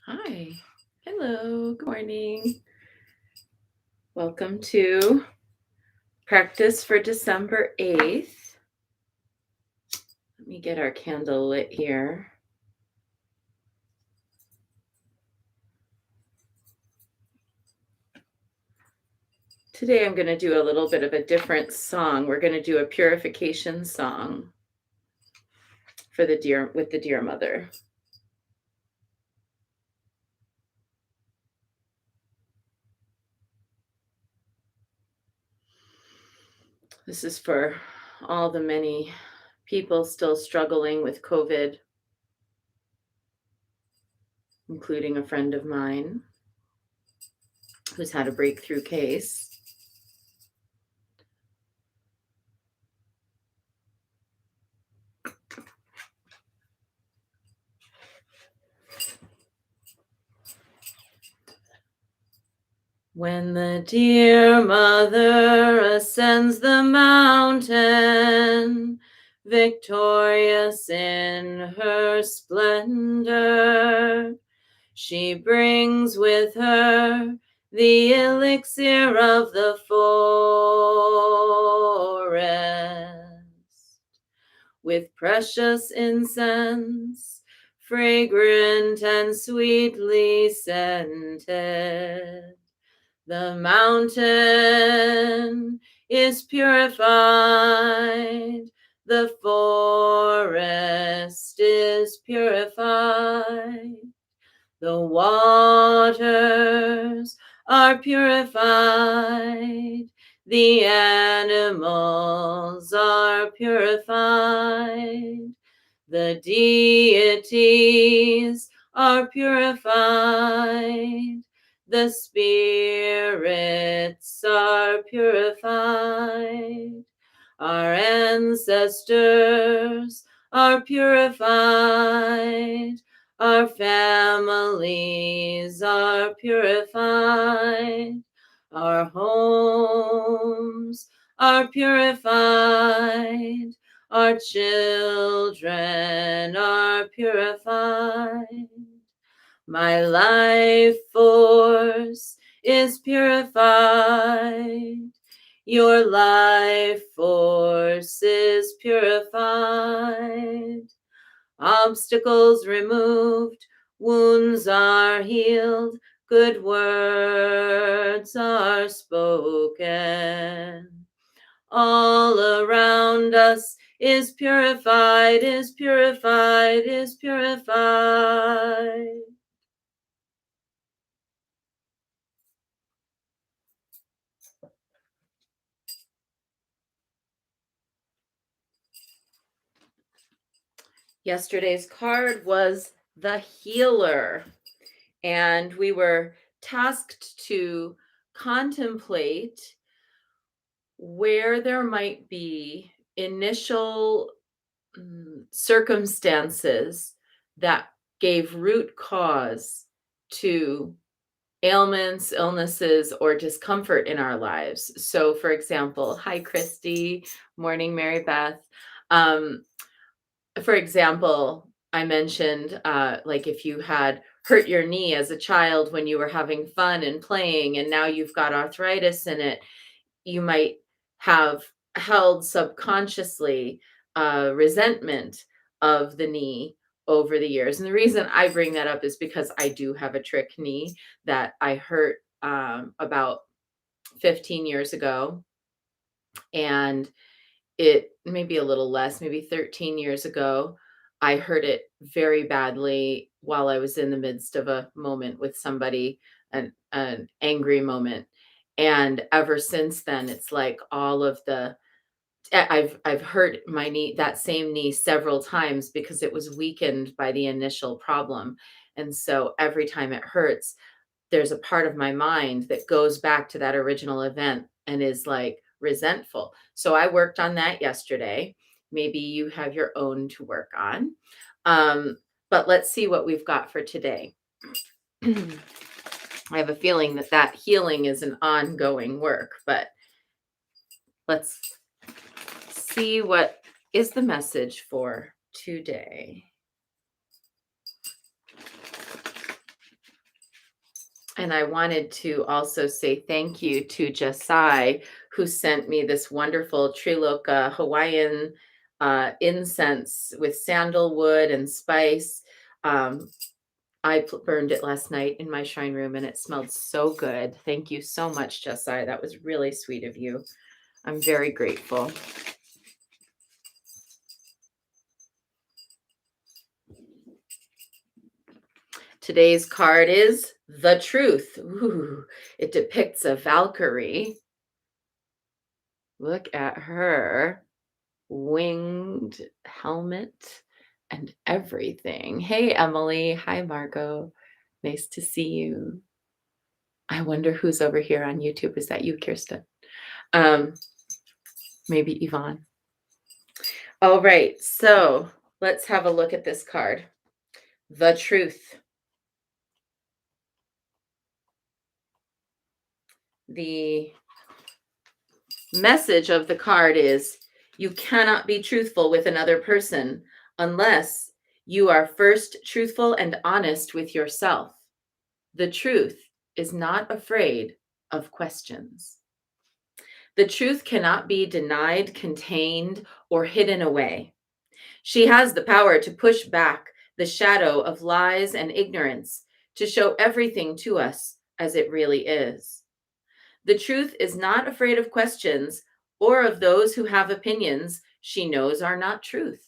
Hi. Hello. Good morning. Welcome to practice for December 8th. Let me get our candle lit here. Today I'm going to do a little bit of a different song. We're going to do a purification song for the dear mother. This is for all the many people still struggling with COVID, including a friend of mine who's had a breakthrough case. When the dear mother ascends the mountain, victorious in her splendor, she brings with her the elixir of the forest, with precious incense, fragrant and sweetly scented. The mountain is purified, the forest is purified, the waters are purified, the animals are purified, the deities are purified, the spirits are purified, our ancestors are purified, our families are purified, our homes are purified, our children are purified. My life force is purified. Your life force is purified. Obstacles removed, wounds are healed, good words are spoken. All around us is purified, is purified, is purified. Yesterday's card was the healer, and we were tasked to contemplate where there might be initial circumstances that gave root cause to ailments, illnesses, or discomfort in our lives. So, for example, hi, Christy. Morning, Mary Beth. Um, for example, I mentioned like if you had hurt your knee as a child when you were having fun and playing, and now you've got arthritis in it, you might have held subconsciously resentment of the knee over the years. And the reason I bring that up is because I do have a trick knee that I hurt about 15 years ago. And it maybe a little less, maybe 13 years ago, I hurt it very badly while I was in the midst of a moment with somebody, an angry moment. And ever since then, it's like all of the I've hurt my knee, that same knee, several times because it was weakened by the initial problem. And so every time it hurts, there's a part of my mind that goes back to that original event and is like resentful. So I worked on that yesterday. Maybe you have your own to work on. But let's see what we've got for today. I have a feeling that that healing is an ongoing work, but let's see what is the message for today. And I wanted to also say thank you to Jasai, who sent me this wonderful Triloka Hawaiian incense with sandalwood and spice. Um, burned it last night in my shrine room and it smelled so good. Thank you so much, Jasai. That was really sweet of you. I'm very grateful. Today's card is the truth. Ooh, it depicts a Valkyrie. Look at her winged helmet and everything. Hey, Emily. Hi, Margot. Nice to see you. I wonder who's over here on YouTube. Is that you, Kirsten? Um, maybe Yvonne. All right, so let's have a look at this card. The truth. The message of the card is you cannot be truthful with another person unless you are first truthful and honest with yourself. The truth is not afraid of questions. The truth cannot be denied, contained, or hidden away. She has the power to push back the shadow of lies and ignorance, to show everything to us as it really is. The truth is not afraid of questions or of those who have opinions she knows are not truth.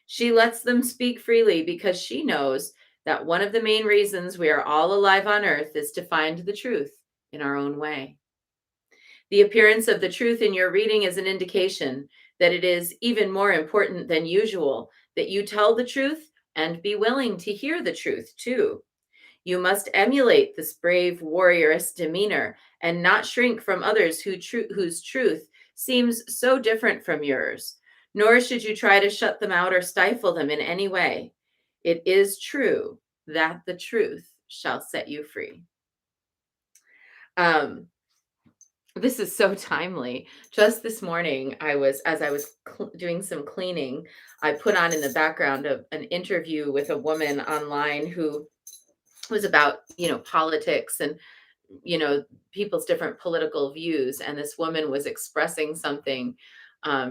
She lets them speak freely because she knows that one of the main reasons we are all alive on earth is to find the truth in our own way. The appearance of the truth in your reading is an indication that it is even more important than usual that you tell the truth and be willing to hear the truth too. You must emulate this brave warrioress demeanor and not shrink from others whose truth seems so different from yours, nor should you try to shut them out or stifle them in any way. It is true that the truth shall set you free. Um, this is so timely. Just this morning, as I was doing some cleaning, I put on in the background an interview with a woman online who was about, politics and, you know, people's different political views. And this woman was expressing something.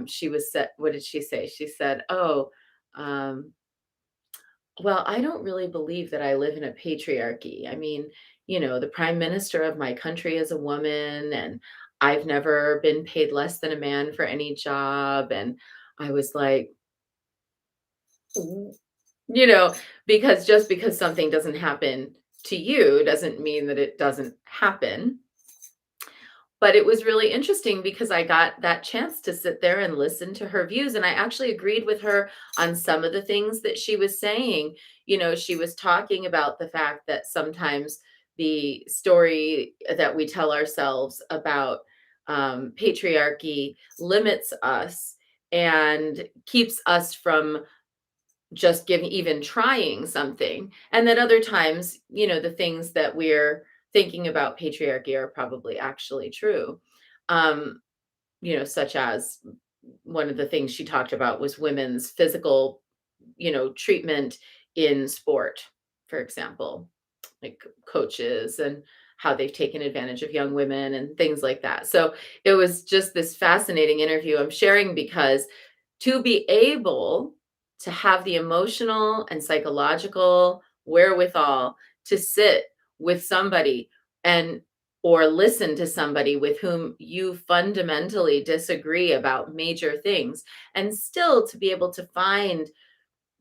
She was said, what did she say? She said, "Oh, um, well, I don't really believe that I live in a patriarchy. I mean, the prime minister of my country is a woman, and I've never been paid less than a man for any job." And I was like, "W- you know, because just because something doesn't happen to you doesn't mean that it doesn't happen." But it was really interesting because I got that chance to sit there and listen to her views, and I actually agreed with her on some of the things that she was saying. She was talking about the fact that sometimes the story that we tell ourselves about patriarchy limits us and keeps us from just giving even trying something, and that other times, the things that we're thinking about patriarchy are probably actually true. um such as one of the things she talked about was women's physical, treatment in sport, for example, like coaches and how they've taken advantage of young women and things like that. So it was just this fascinating interview I'm sharing because to be able to have the emotional and psychological wherewithal to sit with somebody and or listen to somebody with whom you fundamentally disagree about major things, and still to be able to find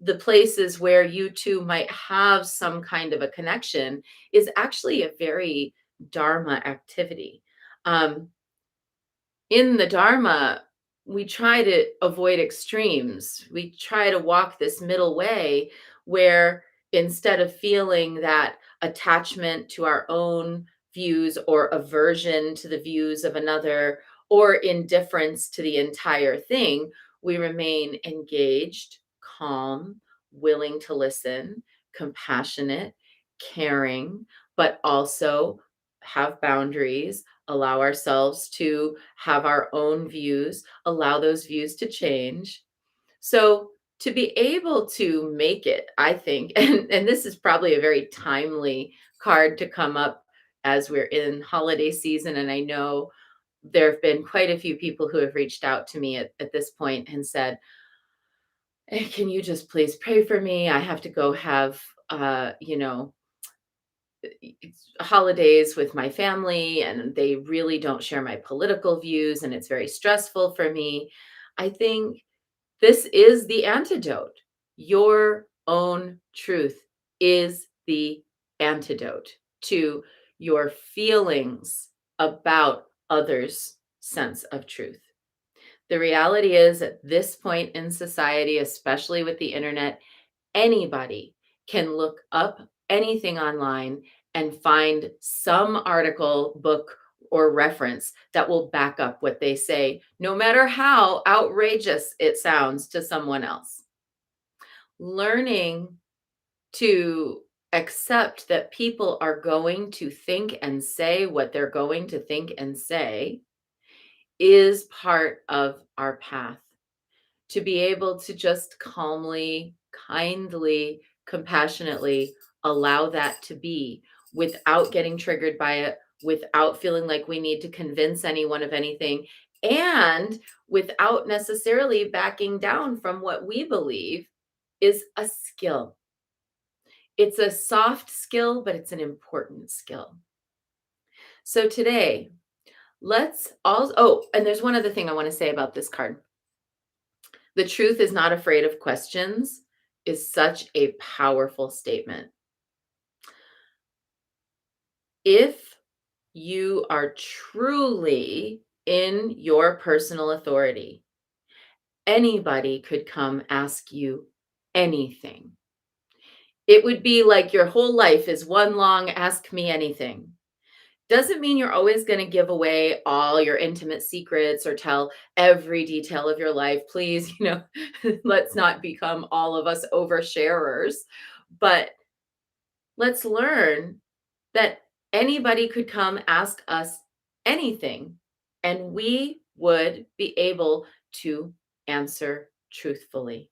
the places where you two might have some kind of a connection is actually a very Dharma activity. Um, in the Dharma, we try to avoid extremes. We try to walk this middle way where instead of feeling that attachment to our own views or aversion to the views of another or indifference to the entire thing, we remain engaged, calm, willing to listen, compassionate, caring, but also have boundaries, allow ourselves to have our own views, allow those views to change. So to be able to make it, I think, and this is probably a very timely card to come up as we're in holiday season. And I know there have been quite a few people who have reached out to me at this point and said, can you just please pray for me? I have to go have, holidays with my family, and they really don't share my political views, and it's very stressful for me. I think this is the antidote. Your own truth is the antidote to your feelings about others' sense of truth. The reality is, at this point in society, especially with the internet, anybody can look up anything online and find some article, book, or reference that will back up what they say, no matter how outrageous it sounds to someone else. Learning to accept that people are going to think and say what they're going to think and say is part of our path. To be able to just calmly, kindly, compassionately allow that to be without getting triggered by it, without feeling like we need to convince anyone of anything, and without necessarily backing down from what we believe is a skill. It's a soft skill, but it's an important skill. So today, let's all, oh, and there's one other thing I want to say about this card. The truth is not afraid of questions is such a powerful statement. If you are truly in your personal authority, anybody could come ask you anything. It would be like your whole life is one long ask me anything. Doesn't mean you're always going to give away all your intimate secrets or tell every detail of your life. Please, let's not become all of us oversharers. But let's learn that anybody could come ask us anything, and we would be able to answer truthfully.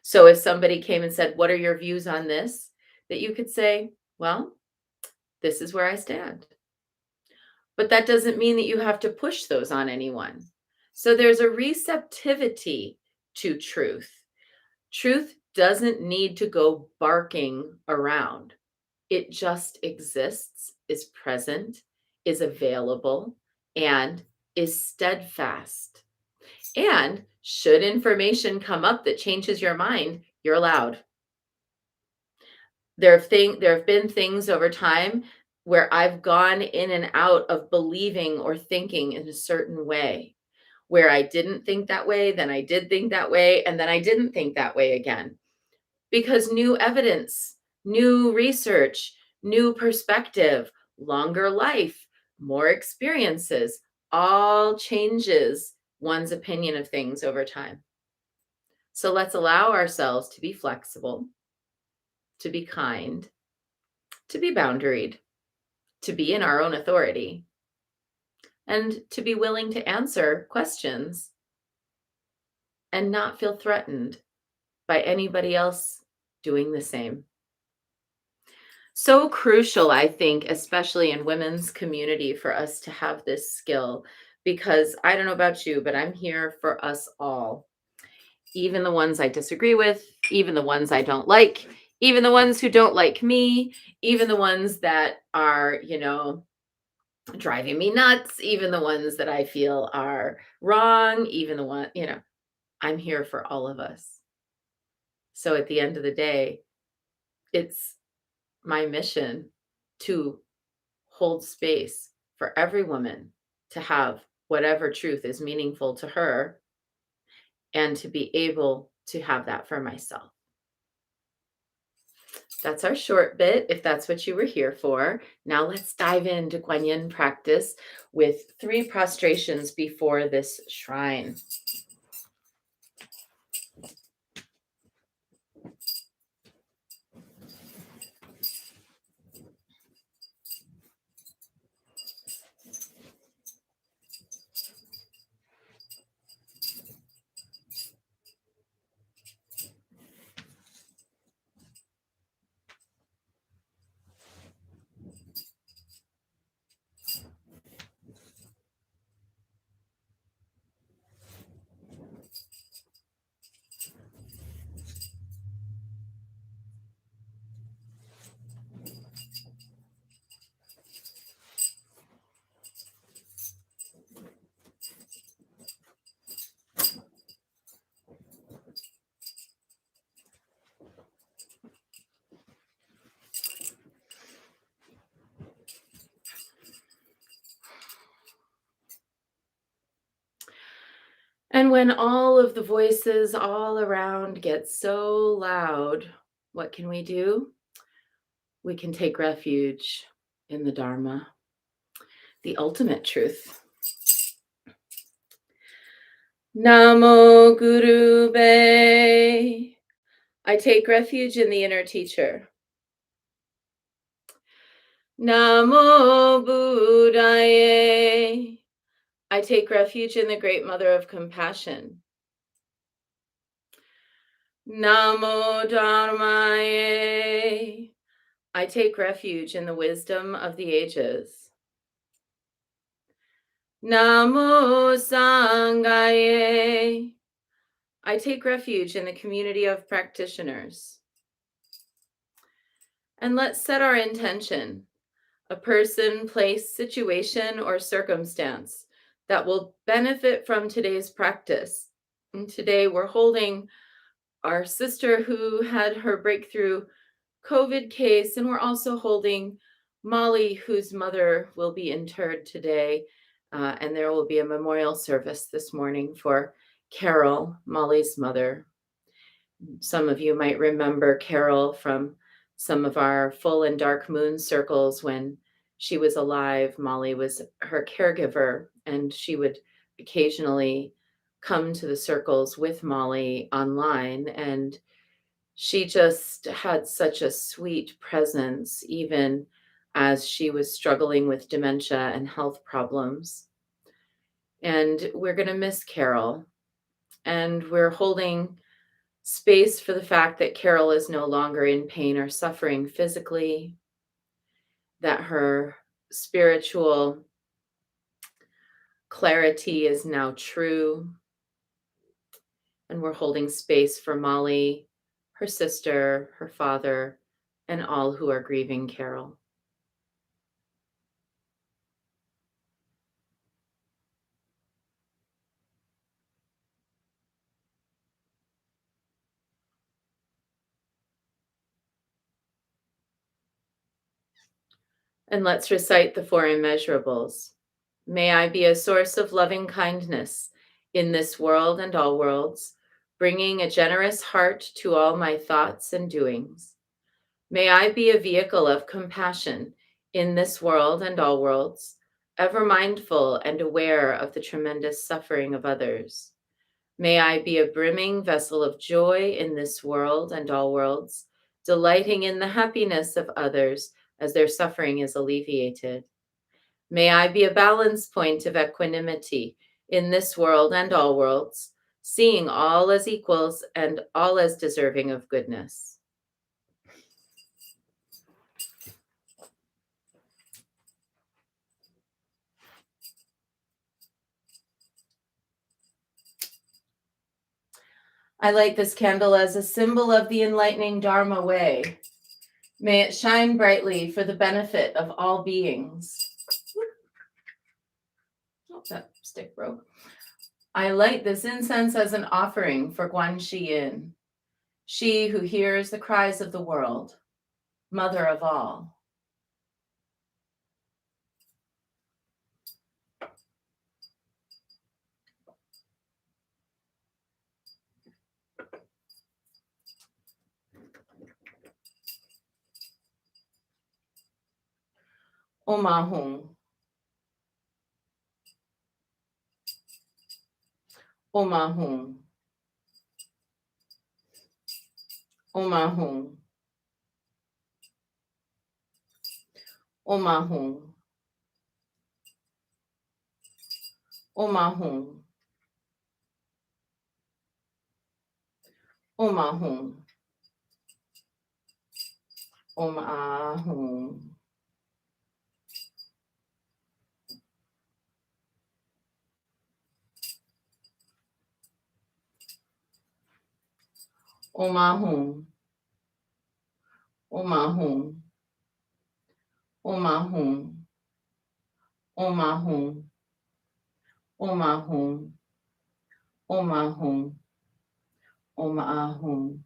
So if somebody came and said, "What are your views on this?" that you could say, "Well, this is where I stand." But that doesn't mean that you have to push those on anyone. So there's a receptivity to truth. Truth doesn't need to go barking around. It just exists, is present, is available, and is steadfast. And should information come up that changes your mind, you're allowed. There have been things over time where I've gone in and out of believing or thinking in a certain way, where I didn't think that way, then I did think that way, and then I didn't think that way again. Because new evidence, new research, new perspective, longer life, more experiences, all changes one's opinion of things over time. So let's allow ourselves to be flexible, to be kind, to be boundaried, to be in our own authority, and to be willing to answer questions and not feel threatened by anybody else doing the same. So crucial, I think, especially in women's community, for us to have this skill, because I don't know about you, but I'm here for us all. Even the ones I disagree with, even the ones I don't like, even the ones who don't like me, even the ones that are, driving me nuts, even the ones that I feel are wrong, even the one, I'm here for all of us. So at the end of the day, it's my mission to hold space for every woman to have whatever truth is meaningful to her, and to be able to have that for myself. That's our short bit, if that's what you were here for. Now let's dive into Guan Yin practice with 3 prostrations before this shrine. And when all of the voices all around get so loud, what can we do? We can take refuge in the Dharma, the ultimate truth. Namo Guru Be. I take refuge in the inner teacher. Namo Buddhaye. I take refuge in the great mother of compassion. Namo Dharmaye. I take refuge in the wisdom of the ages. Namo Sanghaye. I take refuge in the community of practitioners. And let's set our intention, a person, place, situation, or circumstance that will benefit from today's practice. And today we're holding our sister who had her breakthrough COVID case, and we're also holding Molly, whose mother will be interred today. And there will be a memorial service this morning for Carol, Molly's mother. Some of you might remember Carol from some of our full and dark moon circles when she was alive. Molly was her caregiver, and she would occasionally come to the circles with Molly online. And she just had such a sweet presence, even as she was struggling with dementia and health problems. And we're going to miss Carol. And we're holding space for the fact that Carol is no longer in pain or suffering physically, that her spiritual clarity is now true. And we're holding space for Molly, her sister, her father, and all who are grieving Carol. And let's recite the four immeasurables. May I be a source of loving kindness in this world and all worlds, bringing a generous heart to all my thoughts and doings. May I be a vehicle of compassion in this world and all worlds, ever mindful and aware of the tremendous suffering of others. May I be a brimming vessel of joy in this world and all worlds, delighting in the happiness of others as their suffering is alleviated. May I be a balance point of equanimity in this world and all worlds, seeing all as equals and all as deserving of goodness. I light this candle as a symbol of the enlightening Dharma way. May it shine brightly for the benefit of all beings. Oh, that stick broke. I light this incense as an offering for Guanxi Yin, she who hears the cries of the world, mother of all. Om Ahum. Om Ahum. Om Ahum. Om Ahum. Om Ahum. Om Ahum. Om Ahum. Om Ahum. Om Ahum. Om Ahum. Om Ahum. Om Ahum. Om Ahum. Om Ahum.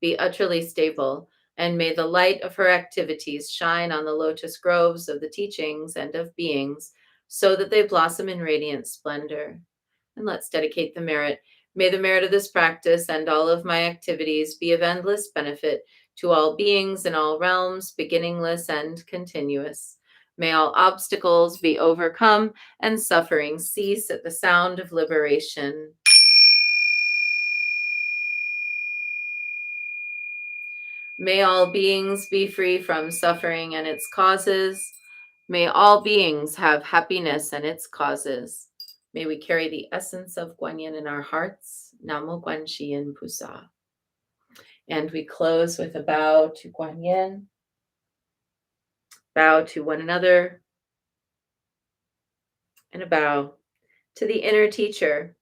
be utterly stable, and may the light of her activities shine on the lotus groves of the teachings and of beings, so that they blossom in radiant splendor. And let's dedicate the merit. May the merit of this practice and all of my activities be of endless benefit to all beings in all realms, beginningless and continuous. May all obstacles be overcome and suffering cease at the sound of liberation. May all beings be free from suffering and its causes. May all beings have happiness and its causes. May we carry the essence of Guanyin in our hearts. Namo Guanxin Pusa. And we close with a bow to Guanyin, bow to one another, and a bow to the inner teacher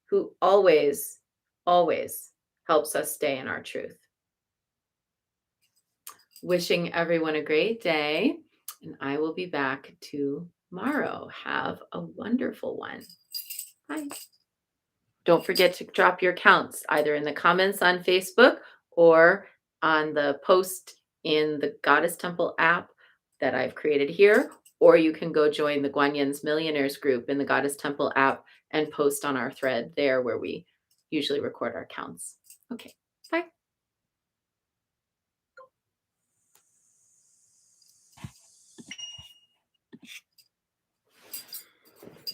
who always, always helps us stay in our truth. Wishing everyone a great day, and I will be back tomorrow. Have a wonderful one. Bye. Don't forget to drop your counts either in the comments on Facebook or on the post in the Goddess Temple app that I've created here, or you can go join the Guanyin's Millionaires group in the Goddess Temple app and post on our thread there where we usually record our counts. Okay.